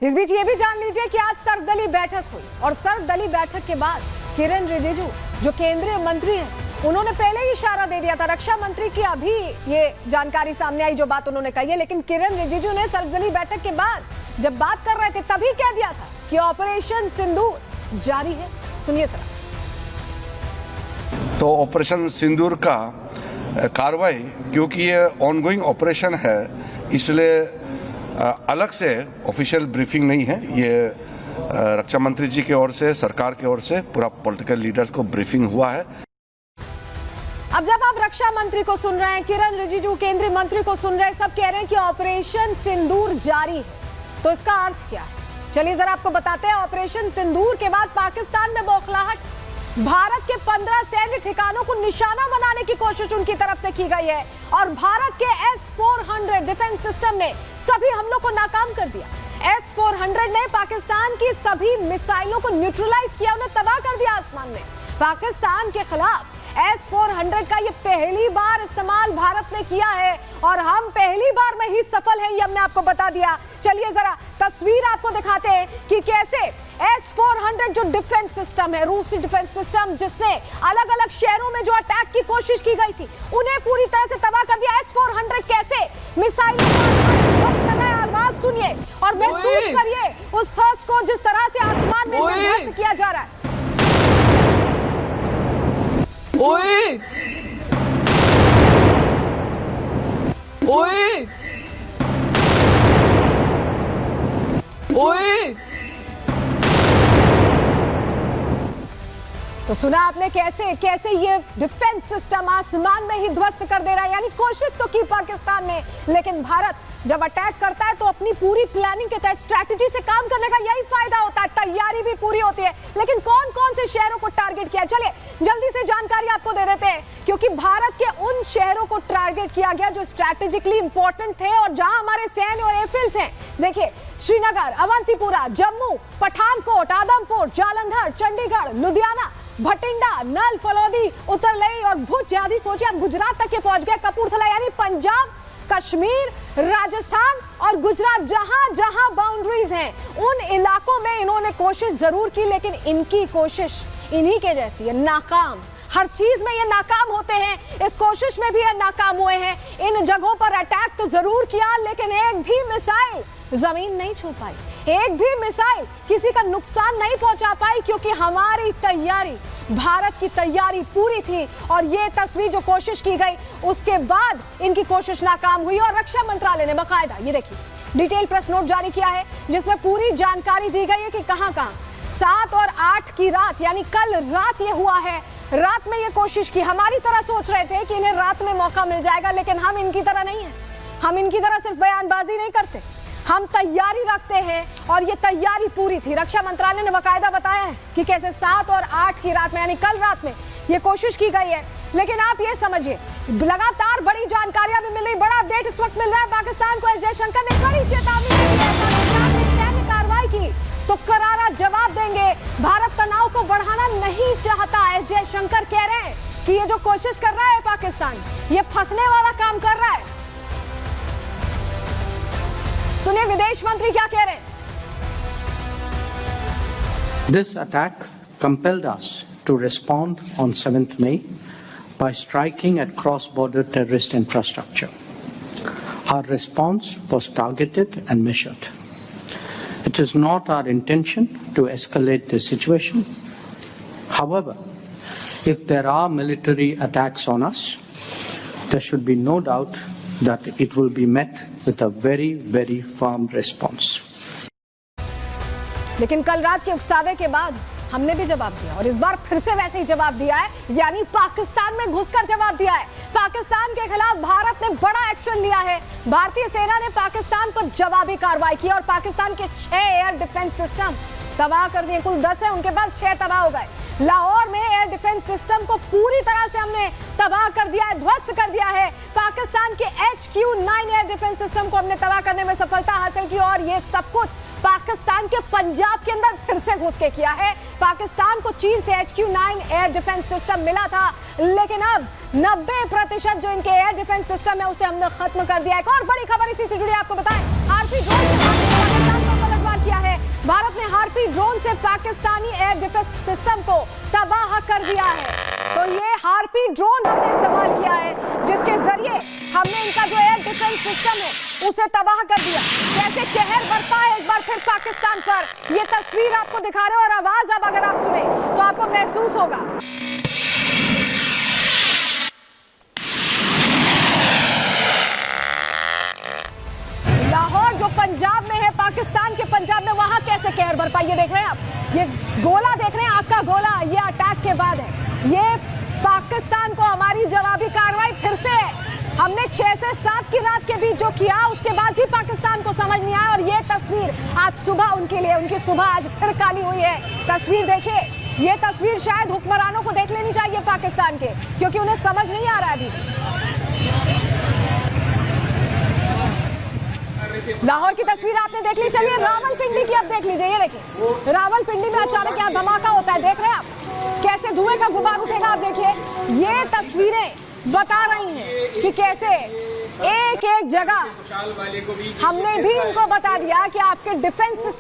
इस बीच ये भी जान लीजिए कि आज सर्वदलीय बैठक हुई और सर्वदलीय बैठक के बाद किरण रिजिजू जो केंद्रीय मंत्री हैं उन्होंने पहले ही इशारा दे दिया था। रक्षा मंत्री की अभी ये जानकारी सामने आई जो बात उन्होंने कही है, लेकिन किरण रिजिजू ने सर्वदलीय बैठक के बाद जब बात कर रहे थे तभी कह दिया था कि ऑपरेशन सिंदूर जारी है। सुनिए सर। तो ऑपरेशन सिंदूर का कार्रवाई क्योंकि ये ऑनगोइंग ऑपरेशन है इसलिए अलग से ऑफिशियल ब्रीफिंग नहीं है। ये रक्षा मंत्री जी की ओर से, सरकार की ओर से पूरा पॉलिटिकल लीडर्स को ब्रीफिंग हुआ है। अब जब आप रक्षा मंत्री को सुन रहे हैं, किरण रिजिजू केंद्रीय मंत्री को सुन रहे हैं, सब कह रहे हैं कि ऑपरेशन सिंदूर जारी है, तो इसका अर्थ क्या है? चलिए जरा आपको बताते हैं। ऑपरेशन सिंदूर के बाद पाकिस्तान में बौखलाहट, भारत के 15 सैन्य ठिकानों को निशाना बनाने की कोशिश उनकी तरफ से की गई है और भारत के S-400 डिफेंस सिस्टम ने सभी हमलों को नाकाम कर दिया। S-400 ने पाकिस्तान की सभी मिसाइलों को न्यूट्रलाइज किया, उन्हें तबाह कर दिया आसमान में। पाकिस्तान के खिलाफ S-400 का ये पहली बार इस्तेमाल भारत ने किया है और हम पहली बार में ही सफल हैं, ये हमने आपको बता दिया। चलिए जरा तस्वीर आपको दिखाते हैं कि कैसे S-400 जो डिफेंस सिस्टम है, रूसी डिफेंस सिस्टम जिसने अलग अलग शहरों में जो अटैक की कोशिश की गई थी उन्हें पूरी तरह से तबाह कर दिया। S-400 कैसे मिसाइल कर रहा है, आवाज सुनिए और महसूस करिए उस थ्रस्ट को जिस तरह से आसमान में ध्वस्त किया जा रहा है। ओए ओए ओए तो सुना आपने कैसे कैसे ये डिफेंस सिस्टम आसमान में ही ध्वस्त कर दे रहा है। यानी कोशिश तो की पाकिस्तान ने, लेकिन भारत जब अटैक करता है तो अपनी पूरी प्लानिंग के तहत स्ट्रैटेजी से काम करने का यही फायदा होता है, तैयारी भी पूरी होती है। लेकिन कौन कौन से शहरों को टारगेट किया, चलिए जल्दी से जानकारी आपको दे देते हैं, क्योंकि भारत के उन शहरों को टारगेट किया गया जो स्ट्रैटेजिकली इंपॉर्टेंट थे और जहां हमारे सैन्य और एयरफील्ड्स हैं। देखिए श्रीनगर, अवंतीपुरा, जम्मू, पठानकोट, आदमपुर, जालंधर, चंडीगढ़, लुधियाना, भटिंडा, नल, फलौदी, उत्तरलई और भुज आदि। सोचिए आप गुजरात तक के पहुंच गए, कपूरथला, यानी पंजाब, कश्मीर, राजस्थान और गुजरात, जहां जहां बाउंड्रीज हैं उन इलाकों में इन्होंने कोशिश जरूर की, लेकिन इनकी कोशिश इन्हीं के जैसी है, नाकाम। हर चीज में ये नाकाम होते हैं, इस कोशिश में भी ये नाकाम हुए हैं। इन जगहों पर अटैक तो जरूर किया, लेकिन एक भी मिसाइल जमीन नहीं छू पाई, एक भी मिसाइल किसी का नुकसान नहीं पहुंचा पाई, क्योंकि हमारी तैयारी, भारत की तैयारी पूरी थी। और ये तस्वीर जो कोशिश की गई उसके बाद इनकी कोशिश नाकाम हुई और रक्षा मंत्रालय ने बाकायदा ये देखिए डिटेल प्रेस नोट जारी किया है जिसमें पूरी जानकारी दी गई है कि कहां कहां 7 और 8 की रात, यानी कल रात ये हुआ है। रात में ये कोशिश की, हमारी तरह सोच रहे थे कि इन्हें रात में मौका मिल जाएगा, लेकिन हम इनकी तरह नहीं है। हम इनकी तरह सिर्फ बयानबाजी नहीं करते, हम तैयारी रखते हैं और ये तैयारी पूरी थी। रक्षा मंत्रालय ने बाकायदा बताया है कि कैसे 7 और 8 की रात में, यानी कल रात में ये कोशिश की गई है। लेकिन आप ये समझिए लगातार बड़ी जानकारियां भी मिल रही, बड़ा अपडेट इस वक्त मिल रहा है। पाकिस्तान को एस जयशंकर ने कड़ी चेतावनी दी है, पाकिस्तान ने सैन्य कार्रवाई की तो करारा जवाब देंगे। भारत तनाव को बढ़ाना नहीं चाहता, एस जयशंकर कह रहे हैं कि ये जो कोशिश कर रहा है पाकिस्तान, ये फंसने वाला काम कर रहा है। सुनिए विदेश मंत्री क्या कह रहे हैं। This attack compelled us to respond on 7th May by striking at cross-border terrorist infrastructure. Our response was targeted and measured. It is not our intention to escalate the situation. However, if there are military attacks on us, there should be no doubt that it will be met with a very, very firm response. लेकिन कल रात के उकसावे के बाद हमने भी जवाब दिया और इस बार फिर से वैसे ही जवाब दिया है, यानी पाकिस्तान में घुसकर जवाब दिया है। पाकिस्तान के खिलाफ भारत ने बड़ा एक्शन लिया है। भारतीय सेना ने पाकिस्तान पर जवाबी कार्रवाई की और पाकिस्तान के 6 एयर डिफेंस सिस्टम तबाह कर दिए। कुल 10 है, उनके पास 6 तबाह हो गए। लाहौर में एयर डिफेंस सिस्टम को पूरी तरह से हमने तबाह कर दिया है, ध्वस्त कर दिया है। पाकिस्तान के HQ-9 एयर डिफेंस सिस्टम को हमने तबाह करने में सफलता हासिल की और ये सब कुछ पाकिस्तान के पंजाब के अंदर फिर से घुस के किया है। पाकिस्तान को चीन से HQ-9 एयर डिफेंस सिस्टम मिला था, लेकिन अब 90% जो इनके एयर डिफेंस सिस्टम है उसे हमने खत्म कर दिया है। एक और बड़ी खबर इसी से जुड़ी आपको बताएं, आरपी ड्रोन के पाकिस्तान को पलटवार किया हार्पी ड्रोन से पाकिस्तानी एयर डिफेंस सिस्टम को तबाह कर दिया है। तो ये हार्पी ड्रोन हमने इस्तेमाल किया है, जिसके जरिए हमने इनका जो एयर डिफेंस सिस्टम है उसे तबाह कर दिया। कैसे कहर बरपा है एक बार फिर पाकिस्तान पर, ये तस्वीर आपको दिखा रहे हैं और आवाज अब अगर आप सुने तो आपको महसूस होगा। लाहौर जो पंजाब में है, पाकिस्तान के पंजाब में, वहां कैसे कहर बरपा, ये देख रहे हैं आप, ये गोला देख रहे हैं, आग का गोला, ये अटैक के बाद है। ये पाकिस्तान को हमारी जवाबी कार्रवाई फिर से है। हमने 6 से 7 की रात के बीच जो किया, उसके बाद भी पाकिस्तान को समझ नहीं आया। और ये तस्वीर आज सुबह उनके लिए, उनकी सुबह आज फिर काली हुई है। तस्वीर देखिए, ये तस्वीर शायद हुक्मरानों को देख लेनी चाहिए पाकिस्तान के, क्योंकि उन्हें समझ नहीं आ रहा है अभी। लाहौर की तस्वीर आपने देख ली, चलिए रावलपिंडी की अब देख लीजिए। ये देखिए, रावलपिंडी में अचानक यहाँ धमाका होता है, देख रहे हैं आप कैसे धुएं का गुबार उठेगा। आप देखिए, ये तस्वीरें बता रही हैं कि कैसे एक एक जगह हमने भी इनको बता दिया कि आपके डिफेंस